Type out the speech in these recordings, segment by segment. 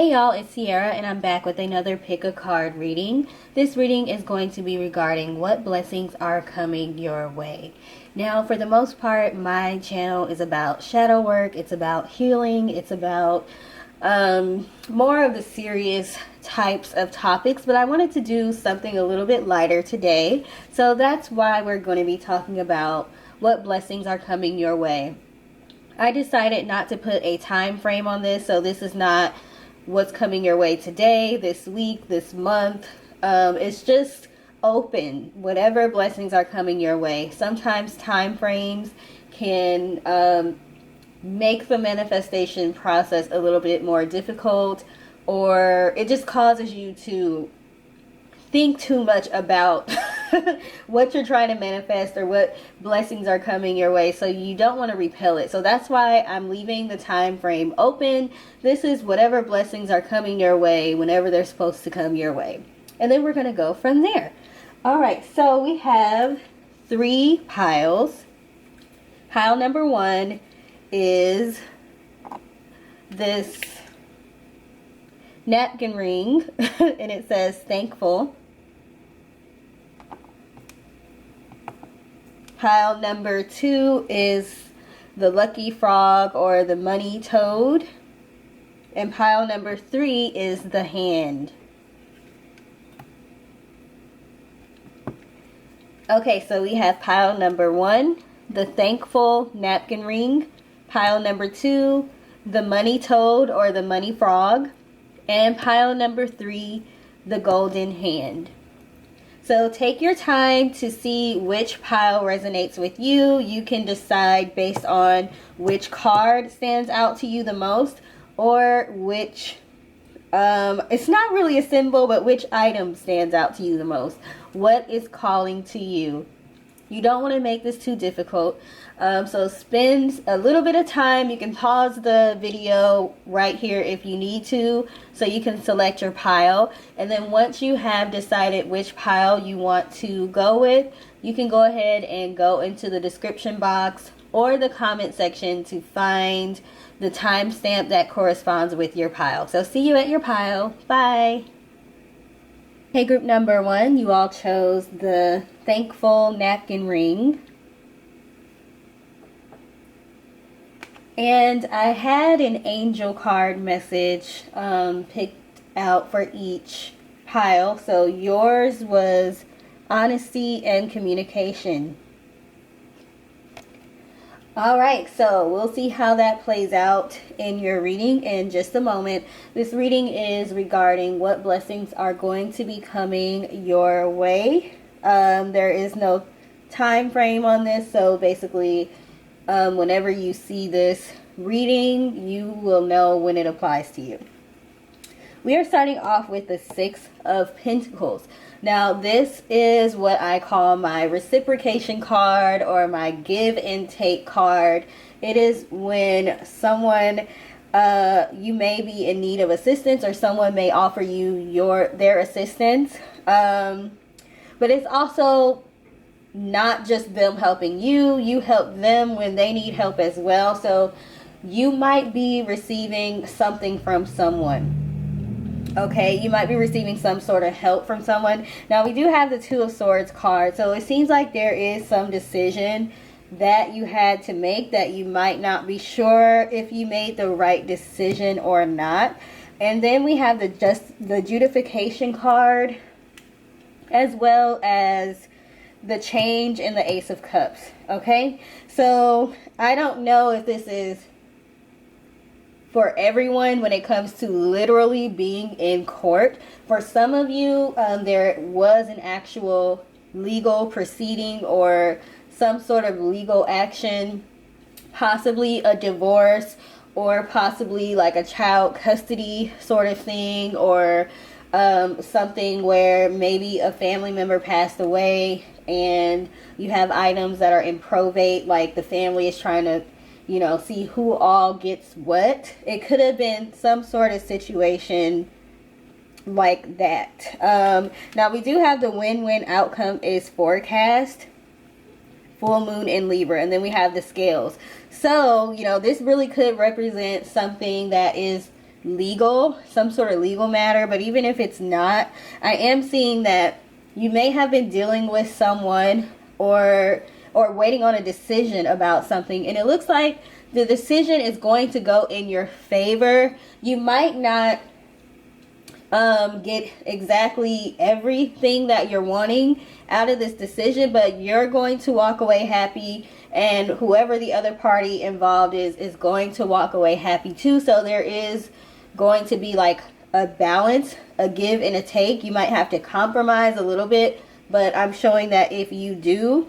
Hey y'all, it's Sierra and I'm back with another pick a card reading. This reading is going to be regarding what blessings are coming your way. Now, for the most part, my channel is about shadow work, it's about healing, it's about more of the serious types of topics, but I wanted to do something a little bit lighter today. So that's why we're going to be talking about what blessings are coming your way. I decided not to put a time frame on this, so this is not what's coming your way today, this week, this month. It's just open, whatever blessings are coming your way. Sometimes time frames can make the manifestation process a little bit more difficult, or it just causes you to think too much about what you're trying to manifest or what blessings are coming your way, so you don't want to repel it. So that's why I'm leaving the time frame open. This is whatever blessings are coming your way whenever they're supposed to come your way, and then we're going to go from there. All right, so we have 3 piles. Pile number 1 is this napkin ring and it says thankful. Pile number 2 is the lucky frog or the money toad. And pile number 3 is the hand. Okay, so we have pile number 1, the thankful napkin ring. Pile number 2, the money toad or the money frog. And pile number 3, the golden hand. So take your time to see which pile resonates with you. You can decide based on which card stands out to you the most, or which, it's not really a symbol, but which item stands out to you the most. What is calling to you? You don't want to make this too difficult. So spend a little bit of time. You can pause the video right here if you need to, so you can select your pile. And then once you have decided which pile you want to go with, you can go ahead and go into the description box or the comment section to find the timestamp that corresponds with your pile. So see you at your pile. Bye. Hey, group number 1, you all chose the thankful napkin ring. And I had an angel card message picked out for each pile. So yours was honesty and communication. Alright, so we'll see how that plays out in your reading in just a moment. This reading is regarding what blessings are going to be coming your way. There is no time frame on this, so basically whenever you see this reading, you will know when it applies to you. We are starting off with the 6 of Pentacles. Now, this is what I call my reciprocation card or my give and take card. It is when someone, you may be in need of assistance, or someone may offer you their assistance. But it's also not just them helping you. You help them when they need help as well. So you might be receiving something from someone. Okay, you might be receiving some sort of help from someone. Now, we do have the 2 of Swords card, so it seems like there is some decision that you had to make that you might not be sure if you made the right decision or not. And then we have the Justification card, as well as the Change and the Ace of Cups. Okay, so I don't know if this is for everyone when it comes to literally being in court. For some of you, there was an actual legal proceeding or some sort of legal action, possibly a divorce, or possibly like a child custody sort of thing, or something where maybe a family member passed away and you have items that are in probate, like the family is trying to see who all gets what. It could have been some sort of situation like that. Now, we do have the win-win outcome is forecast, full moon in Libra, and then we have the scales. So, this really could represent something that is legal, some sort of legal matter. But even if it's not, I am seeing that you may have been dealing with someone or waiting on a decision about something, and it looks like the decision is going to go in your favor. You might not get exactly everything that you're wanting out of this decision, but you're going to walk away happy, and whoever the other party involved is going to walk away happy too. So there is going to be like a balance, a give and a take. You might have to compromise a little bit, but I'm showing that if you do,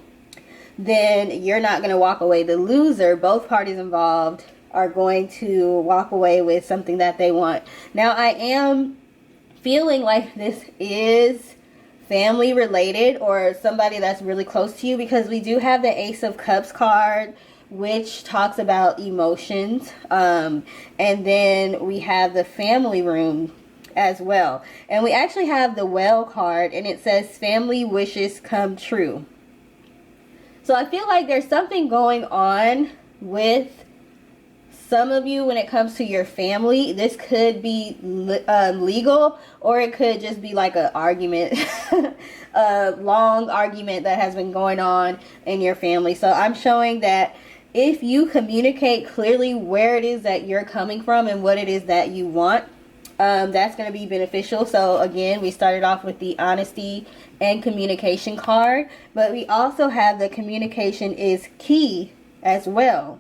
then you're not going to walk away the loser. Both parties involved are going to walk away with something that they want. Now, I am feeling like this is family related or somebody that's really close to you, because we do have the Ace of Cups card, which talks about emotions. And then we have the family room as well. And we actually have the Well card, and it says family wishes come true. So I feel like there's something going on with some of you when it comes to your family. This could be legal, or it could just be like an argument, a long argument that has been going on in your family. So I'm showing that if you communicate clearly where it is that you're coming from and what it is that you want, that's going to be beneficial. So again, we started off with the honesty and communication card, but we also have the communication is key as well.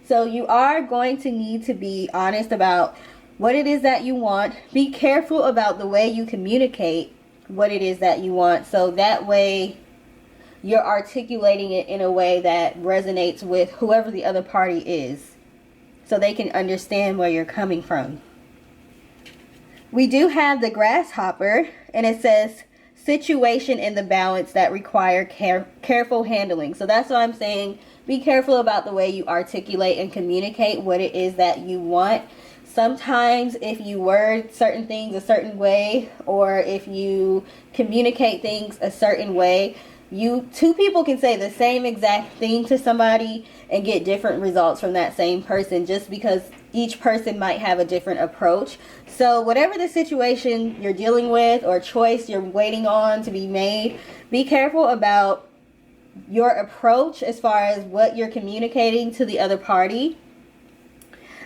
So you are going to need to be honest about what it is that you want. Be careful about the way you communicate what it is that you want, so that way you're articulating it in a way that resonates with whoever the other party is, so they can understand where you're coming from. We do have the grasshopper, and it says situation in the balance that require careful handling. So that's why I'm saying be careful about the way you articulate and communicate what it is that you want. Sometimes if you word certain things a certain way, or if you communicate things a certain way, two people can say the same exact thing to somebody and get different results from that same person, just because each person might have a different approach. So whatever the situation you're dealing with or choice you're waiting on to be made, be careful about your approach as far as what you're communicating to the other party.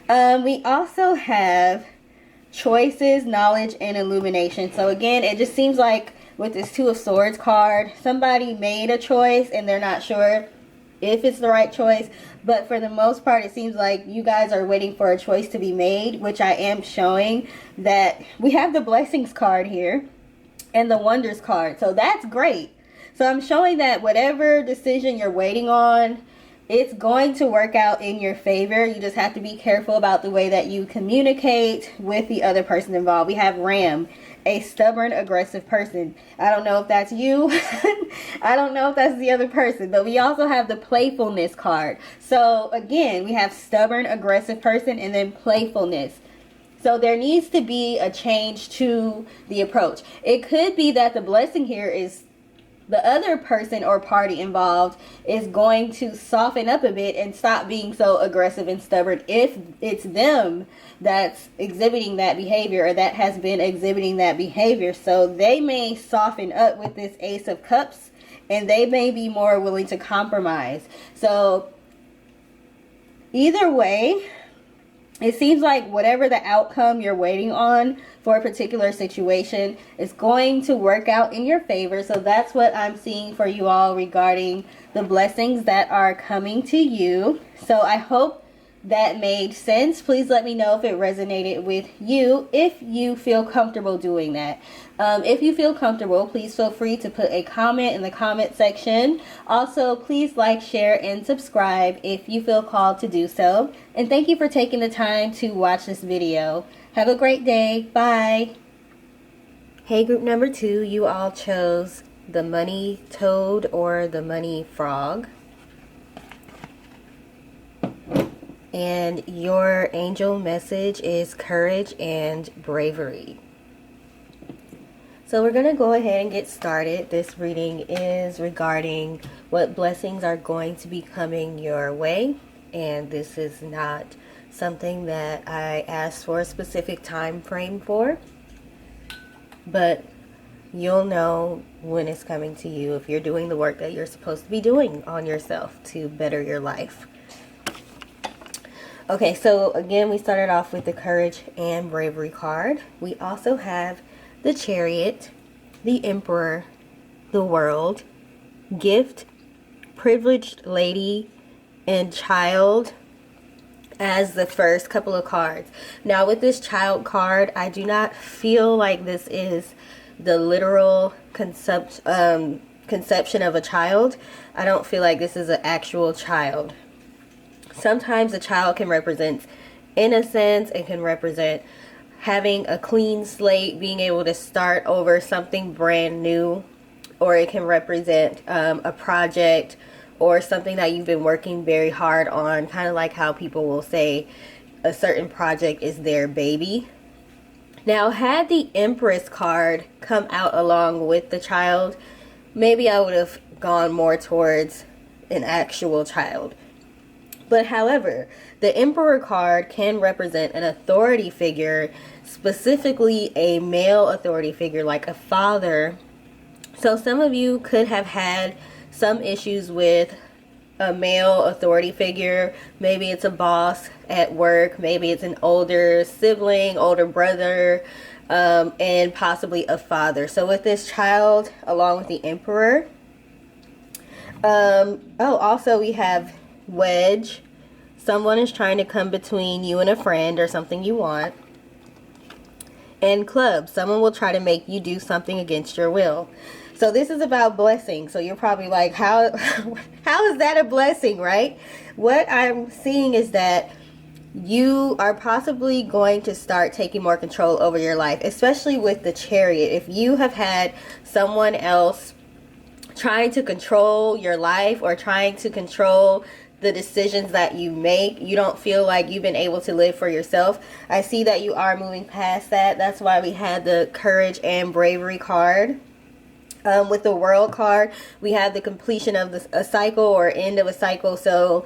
We also have choices, knowledge, and illumination. So again, it just seems like with this Two of Swords card, somebody made a choice and they're not sure if it's the right choice. But for the most part, it seems like you guys are waiting for a choice to be made, which I am showing that we have the Blessings card here and the Wonders card. So that's great. So I'm showing that whatever decision you're waiting on, it's going to work out in your favor. You just have to be careful about the way that you communicate with the other person involved. We have Ram, a stubborn, aggressive person. I don't know if that's you. I don't know if that's the other person. But we also have the playfulness card. So again, we have stubborn, aggressive person, and then playfulness. So there needs to be a change to the approach. It could be that the blessing here is the other person or party involved is going to soften up a bit and stop being so aggressive and stubborn if it's them that's exhibiting that behavior, or that has been exhibiting that behavior. So they may soften up with this Ace of Cups, and they may be more willing to compromise. So either way, it seems like whatever the outcome you're waiting on for a particular situation is going to work out in your favor. So that's what I'm seeing for you all regarding the blessings that are coming to you. So I hope that made sense. Please let me know if it resonated with you, if you feel comfortable doing that. If you feel comfortable, please feel free to put a comment in the comment section. Also, please like, share, and subscribe if you feel called to do so. And thank you for taking the time to watch this video. Have a great day. Bye. Hey, group number 2, you all chose the money toad or the money frog. And your angel message is courage and bravery. So we're going to go ahead and get started. This reading is regarding what blessings are going to be coming your way. And this is not something that I asked for a specific time frame for, but you'll know when it's coming to you if you're doing the work that you're supposed to be doing on yourself to better your life. Okay, so again, we started off with the Courage and Bravery card. We also have the Chariot, the Emperor, the World, Gift, Privileged Lady, and Child as the first couple of cards. Now with this Child card, I do not feel like this is the literal conception of a child. I don't feel like this is an actual child. Sometimes a child can represent innocence. It can represent having a clean slate, being able to start over something brand new, or it can represent a project or something that you've been working very hard on, kind of like how people will say a certain project is their baby. Now, had the Empress card come out along with the child, maybe I would have gone more towards an actual child. But however, the Emperor card can represent an authority figure, specifically a male authority figure like a father. So some of you could have had some issues with a male authority figure. Maybe it's a boss at work, maybe it's an older sibling, older brother, and possibly a father. So with this child along with the Emperor, also we have Wedge. Someone is trying to come between you and a friend or something you want. And Club. Someone will try to make you do something against your will. So this is about blessing. So you're probably like, how is that a blessing, right? What I'm seeing is that you are possibly going to start taking more control over your life, especially with the Chariot. If you have had someone else trying to control your life or trying to control the decisions that you make, you don't feel like you've been able to live for yourself. I see that you are moving past that. That's why we had the Courage and Bravery card. With the World card, we have the completion of a cycle or end of a cycle. So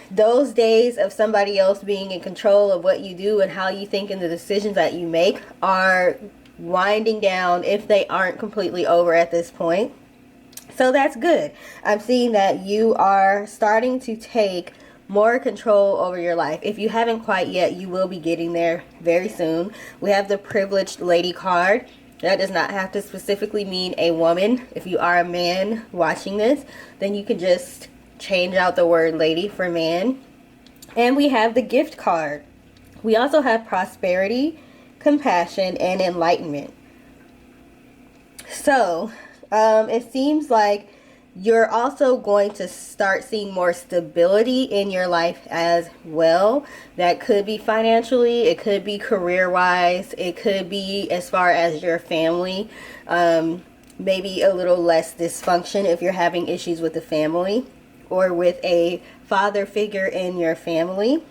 those days of somebody else being in control of what you do and how you think and the decisions that you make are winding down, if they aren't completely over at this point. So that's good. I'm seeing that you are starting to take more control over your life. If you haven't quite yet, you will be getting there very soon. We have the Privileged Lady card. That does not have to specifically mean a woman. If you are a man watching this, then you can just change out the word lady for man. And we have the Gift card. We also have prosperity, compassion, and enlightenment. So it seems like you're also going to start seeing more stability in your life as well. That could be financially, it could be career-wise, it could be as far as your family. Maybe a little less dysfunction if you're having issues with the family or with a father figure in your family.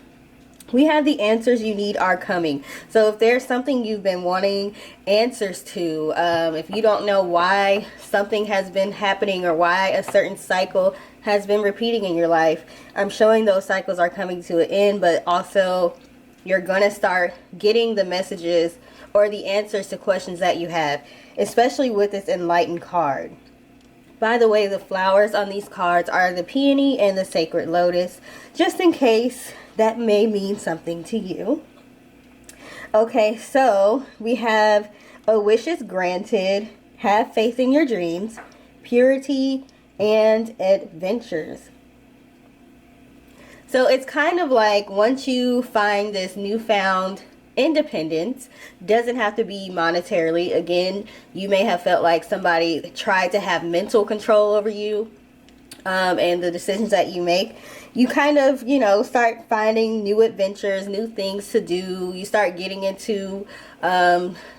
We have the answers you need are coming. So if there's something you've been wanting answers to, if you don't know why something has been happening or why a certain cycle has been repeating in your life, I'm showing those cycles are coming to an end, but also you're going to start getting the messages or the answers to questions that you have, especially with this Enlightened card. By the way, the flowers on these cards are the peony and the sacred lotus, just in case that may mean something to you. Okay, so we have a wish is granted, have faith in your dreams, purity, and adventures. So it's kind of like once you find this newfound independence, doesn't have to be monetarily. Again, you may have felt like somebody tried to have mental control over you and the decisions that you make. You kind of, start finding new adventures, new things to do. You start getting into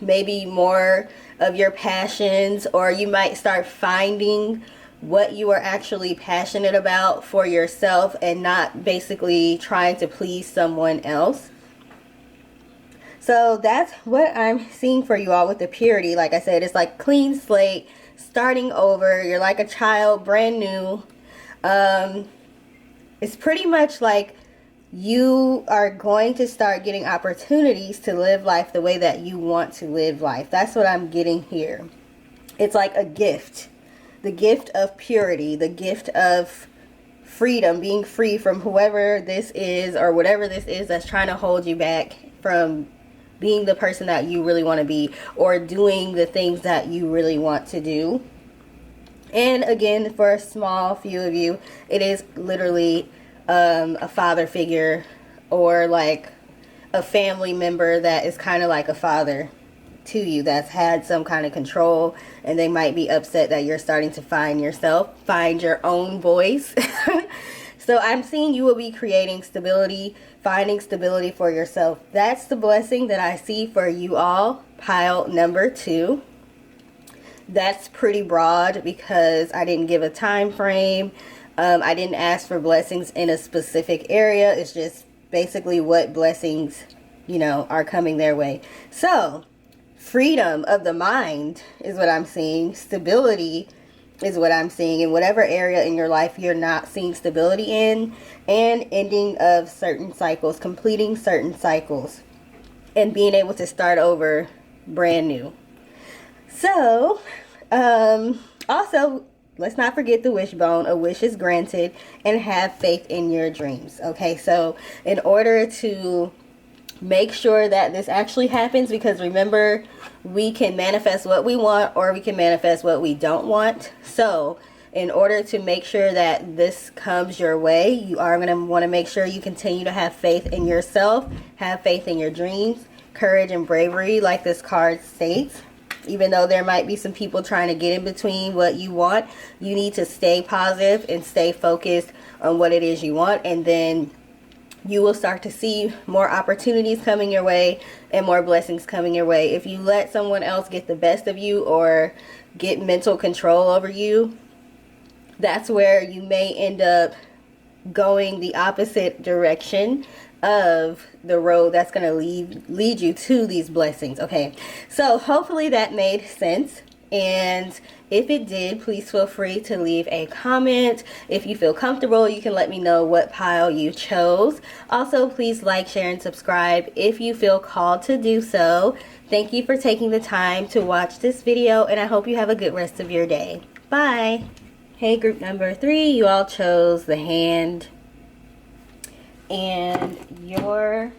maybe more of your passions, or you might start finding what you are actually passionate about for yourself and not basically trying to please someone else. So that's what I'm seeing for you all with the purity. Like I said, it's like clean slate, starting over. You're like a child, brand new. It's pretty much like you are going to start getting opportunities to live life the way that you want to live life. That's what I'm getting here. It's like a gift. The gift of purity, the gift of freedom, being free from whoever this is or whatever this is that's trying to hold you back from being the person that you really want to be or doing the things that you really want to do. And again, for a small few of you, it is literally a father figure or like a family member that is kind of like a father to you, that's had some kind of control, and they might be upset that you're starting to find your own voice. So I'm seeing you will be creating stability, finding stability for yourself. That's the blessing that I see for you all, pile number 2. That's pretty broad because I didn't give a time frame. I didn't ask for blessings in a specific area. It's just basically what blessings, are coming their way. So freedom of the mind is what I'm seeing. Stability is what I'm seeing in whatever area in your life you're not seeing stability in, and ending of certain cycles, completing certain cycles, and being able to start over brand new. So, also, let's not forget the wishbone. A wish is granted, and have faith in your dreams. Okay, so in order to make sure that this actually happens, because remember, we can manifest what we want or we can manifest what we don't want. So in order to make sure that this comes your way, you are going to want to make sure you continue to have faith in yourself, have faith in your dreams, courage and bravery, like this card states. Even though there might be some people trying to get in between what you want, you need to stay positive and stay focused on what it is you want, and then you will start to see more opportunities coming your way and more blessings coming your way. If you let someone else get the best of you or get mental control over you, that's where you may end up going the opposite direction of the road that's going to lead you to these blessings. Okay, so hopefully that made sense. And if it did, please feel free to leave a comment. If you feel comfortable, you can let me know what pile you chose. Also, please like, share, and subscribe if you feel called to do so. Thank you for taking the time to watch this video, and I hope you have a good rest of your day. Bye. Hey, group number 3, you all chose the hand, and your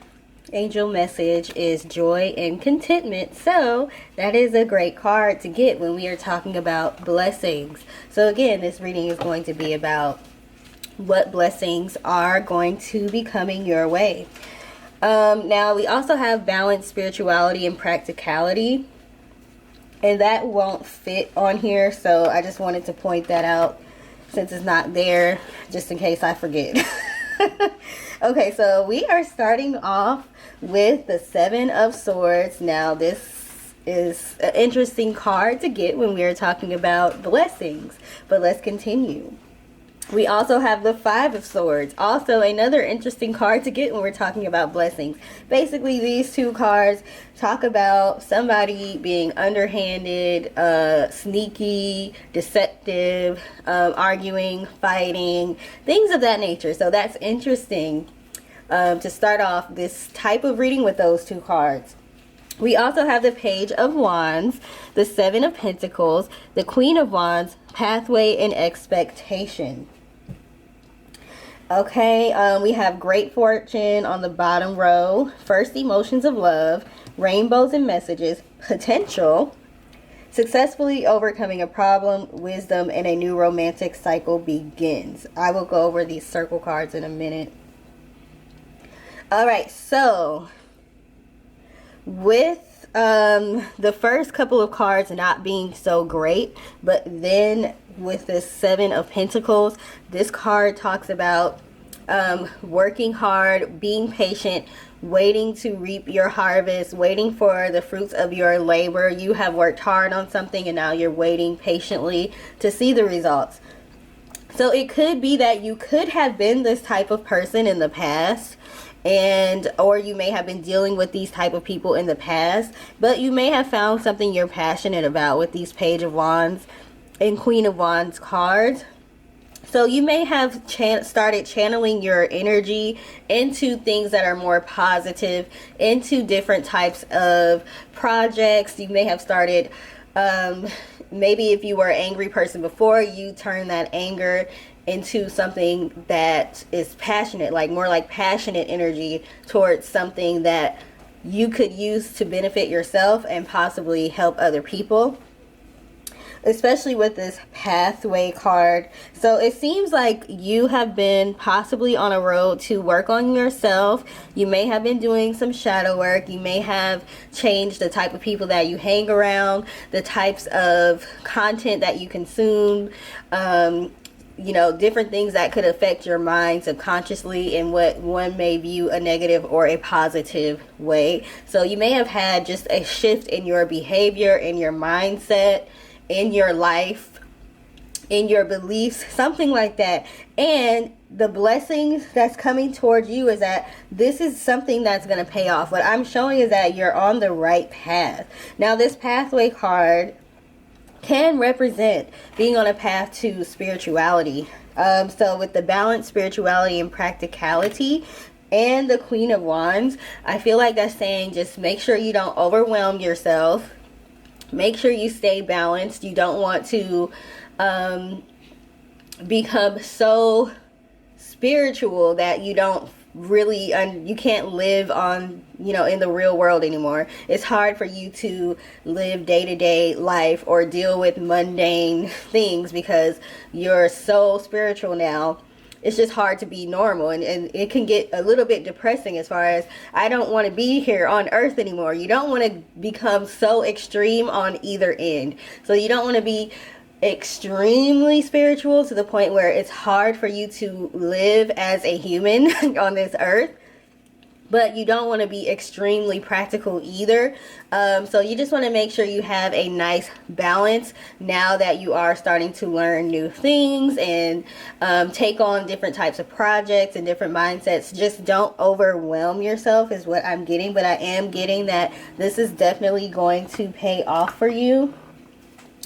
angel message is joy and contentment. So that is a great card to get when we are talking about blessings. So again, this reading is going to be about what blessings are going to be coming your way. Now we also have balance, spirituality, and practicality, and that won't fit on here, so I just wanted to point that out since it's not there, just in case I forget. Okay, so we are starting off with the 7 of Swords. Now this is an interesting card to get when we are talking about blessings, but let's continue. We also have the 5 of Swords, also another interesting card to get when we're talking about blessings. Basically, these two cards talk about somebody being underhanded, sneaky, deceptive, arguing, fighting, things of that nature. So that's interesting to start off this type of reading with those two cards. We also have the Page of Wands, the 7 of Pentacles, the Queen of Wands, pathway and expectation. Okay, we have great fortune on the bottom row, first emotions of love, rainbows and messages, potential, successfully overcoming a problem, wisdom, and a new romantic cycle begins. I will go over these circle cards in a minute. Alright, so with the first couple of cards not being so great, but then with this 7 of Pentacles, this card talks about working hard, being patient, waiting to reap your harvest, waiting for the fruits of your labor. You have worked hard on something and now you're waiting patiently to see the results. So it could be that you could have been this type of person in the past, or you may have been dealing with these type of people in the past, but you may have found something you're passionate about with these Page of Wands and Queen of Wands cards. So you may have started channeling your energy into things that are more positive, into different types of projects. You may have started, maybe if you were an angry person before, you turn that anger into something that is passionate, like more like passionate energy towards something that you could use to benefit yourself and possibly help other people, especially with this pathway card. So it seems like you have been possibly on a road to work on yourself. You may have been doing some shadow work. You may have changed the type of people that you hang around, the types of content that you consume, you know, different things that could affect your mind subconsciously in what one may view a negative or a positive way. So you may have had just a shift in your behavior, in your mindset, in your life, in your beliefs, something like that. And the blessings that's coming towards you is that this is something that's going to pay off. What I'm showing is that you're on the right path. Now, this pathway card can represent being on a path to spirituality. So with the balance, spirituality, and practicality, and the Queen of Wands, I feel like that's saying just make sure you don't overwhelm yourself. Make sure you stay balanced. You don't want to become so spiritual that you don't really you can't live on, you know, in the real world anymore. It's hard for you to live day-to-day life or deal with mundane things because you're so spiritual now. It's just hard to be normal, and it can get a little bit depressing as far as I don't want to be here on earth anymore. You don't want to become so extreme on either end. So you don't want to be extremely spiritual to the point where it's hard for you to live as a human on this earth, but you don't want to be extremely practical either. So you just want to make sure you have a nice balance now that you are starting to learn new things and take on different types of projects and different mindsets. Just don't overwhelm yourself is what I'm getting, but I am getting that this is definitely going to pay off for you.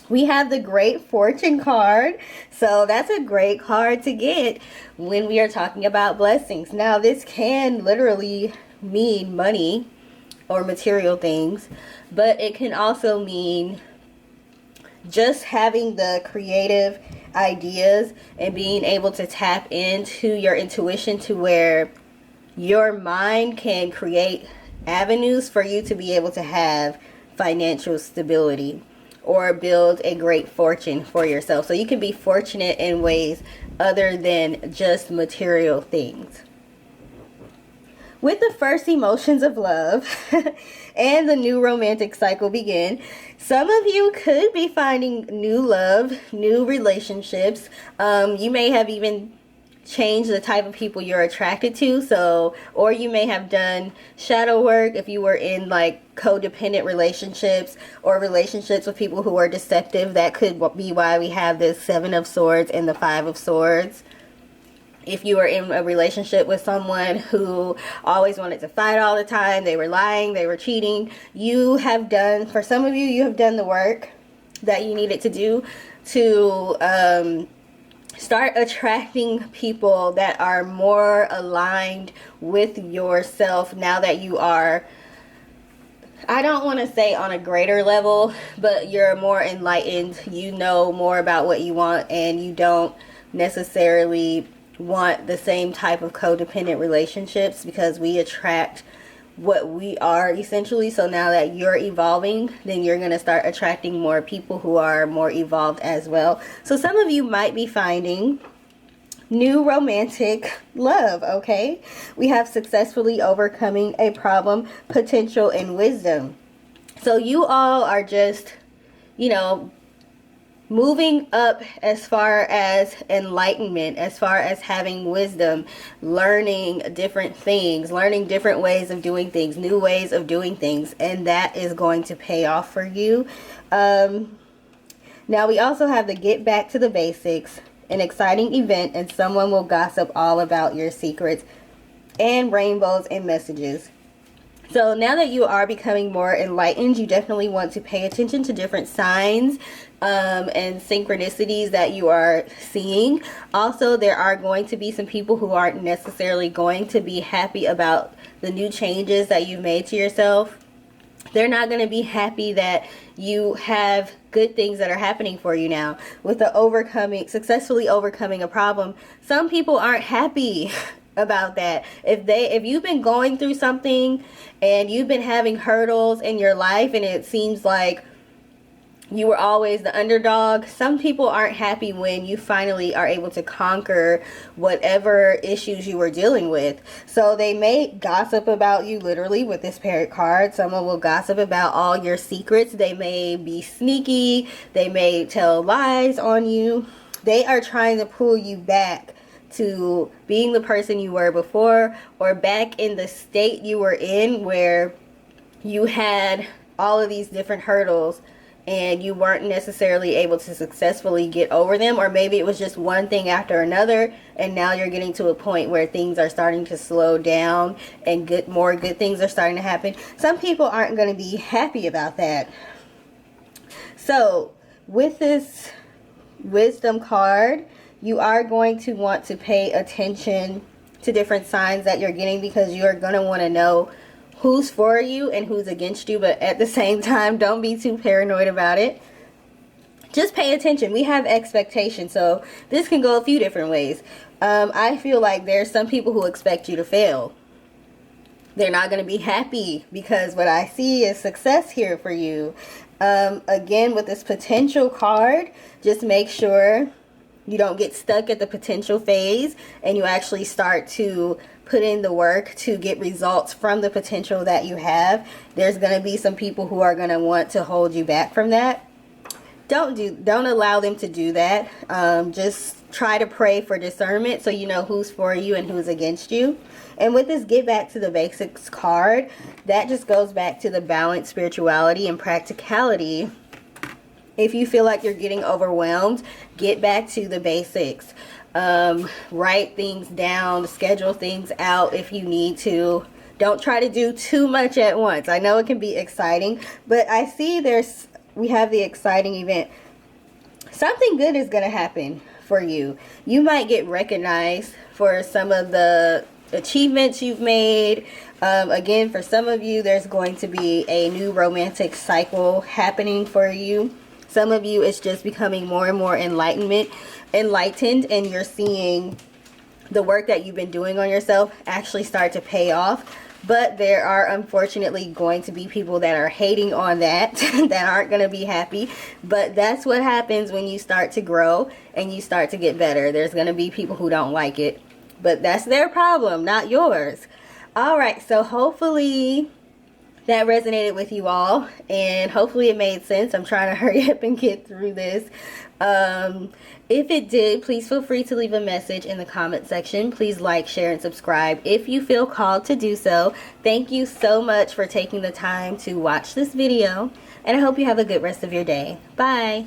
We have the Great Fortune card. So that's a great card to get when we are talking about blessings. Now, this can literally mean money or material things, but it can also mean just having the creative ideas and being able to tap into your intuition to where your mind can create avenues for you to be able to have financial stability or build a great fortune for yourself. So you can be fortunate in ways other than just material things. With the first emotions of love and the new romantic cycle begin, some of you could be finding new love, new relationships. You may have even change the type of people you're attracted to. So, or you may have done shadow work if you were in like codependent relationships or relationships with people who are deceptive. That could be why we have this 7 of Swords and the 5 of Swords. If you were in a relationship with someone who always wanted to fight all the time, they were lying, they were cheating, you have done, for some of you, you have done the work that you needed to do to start attracting people that are more aligned with yourself now that you are, I don't want to say on a greater level, but you're more enlightened. You know more about what you want, and you don't necessarily want the same type of codependent relationships, because we attract what we are essentially. So now that you're evolving, then you're going to start attracting more people who are more evolved as well. So some of you might be finding new romantic love, okay? We have successfully overcoming a problem, potential, and wisdom. So you all are just, you know, moving up as far as enlightenment, as far as having wisdom, learning different things, learning different ways of doing things, new ways of doing things, and that is going to pay off for you. Now we also have the get back to the basics, an exciting event, and someone will gossip all about your secrets, and rainbows and messages. So now that you are becoming more enlightened, you definitely want to pay attention to different signs and synchronicities that you are seeing. Also, there are going to be some people who aren't necessarily going to be happy about the new changes that you've made to yourself. They're not going to be happy that you have good things that are happening for you now. With the successfully overcoming a problem, some people aren't happy about that. If you've been going through something and you've been having hurdles in your life and it seems like you were always the underdog, some people aren't happy when you finally are able to conquer whatever issues you were dealing with. So they may gossip about you, literally, with this Parrot card. Someone will gossip about all your secrets. They may be sneaky. They may tell lies on you. They are trying to pull you back to being the person you were before, or back in the state you were in where you had all of these different hurdles and you weren't necessarily able to successfully get over them, or maybe it was just one thing after another, and now you're getting to a point where things are starting to slow down and more good things are starting to happen. Some people aren't going to be happy about that. So with this wisdom card, you are going to want to pay attention to different signs that you're getting, because you are going to want to know who's for you and who's against you. But at the same time, don't be too paranoid about it. Just pay attention. We have expectations, so this can go a few different ways. I feel like there's some people who expect you to fail. They're not going to be happy because what I see is success here for you. Again, with this potential card, just make sure you don't get stuck at the potential phase and you actually start to put in the work to get results from the potential that you have. There's going to be some people who are going to want to hold you back from that. Don't allow them to do that. Just try to pray for discernment so you know who's for you and who's against you. And with this Get Back to the Basics card, that just goes back to the balance, spirituality, and practicality. If you feel like you're getting overwhelmed, get back to the basics. Write things down, schedule things out if you need to. Don't try to do too much at once. I know it can be exciting, but I see we have the exciting event. Something good is going to happen for you. You might get recognized for some of the achievements you've made. Again, for some of you, there's going to be a new romantic cycle happening for you. Some of you, it's just becoming more and more enlightened, and you're seeing the work that you've been doing on yourself actually start to pay off. But there are unfortunately going to be people that are hating on that, that aren't going to be happy. But that's what happens when you start to grow and you start to get better. There's going to be people who don't like it, but that's their problem, not yours. All right, so hopefully that resonated with you all, and hopefully it made sense. I'm trying to hurry up and get through this. If it did, please feel free to leave a message in the comment section. Please like, share, and subscribe if you feel called to do so. Thank you so much for taking the time to watch this video, and I hope you have a good rest of your day. Bye.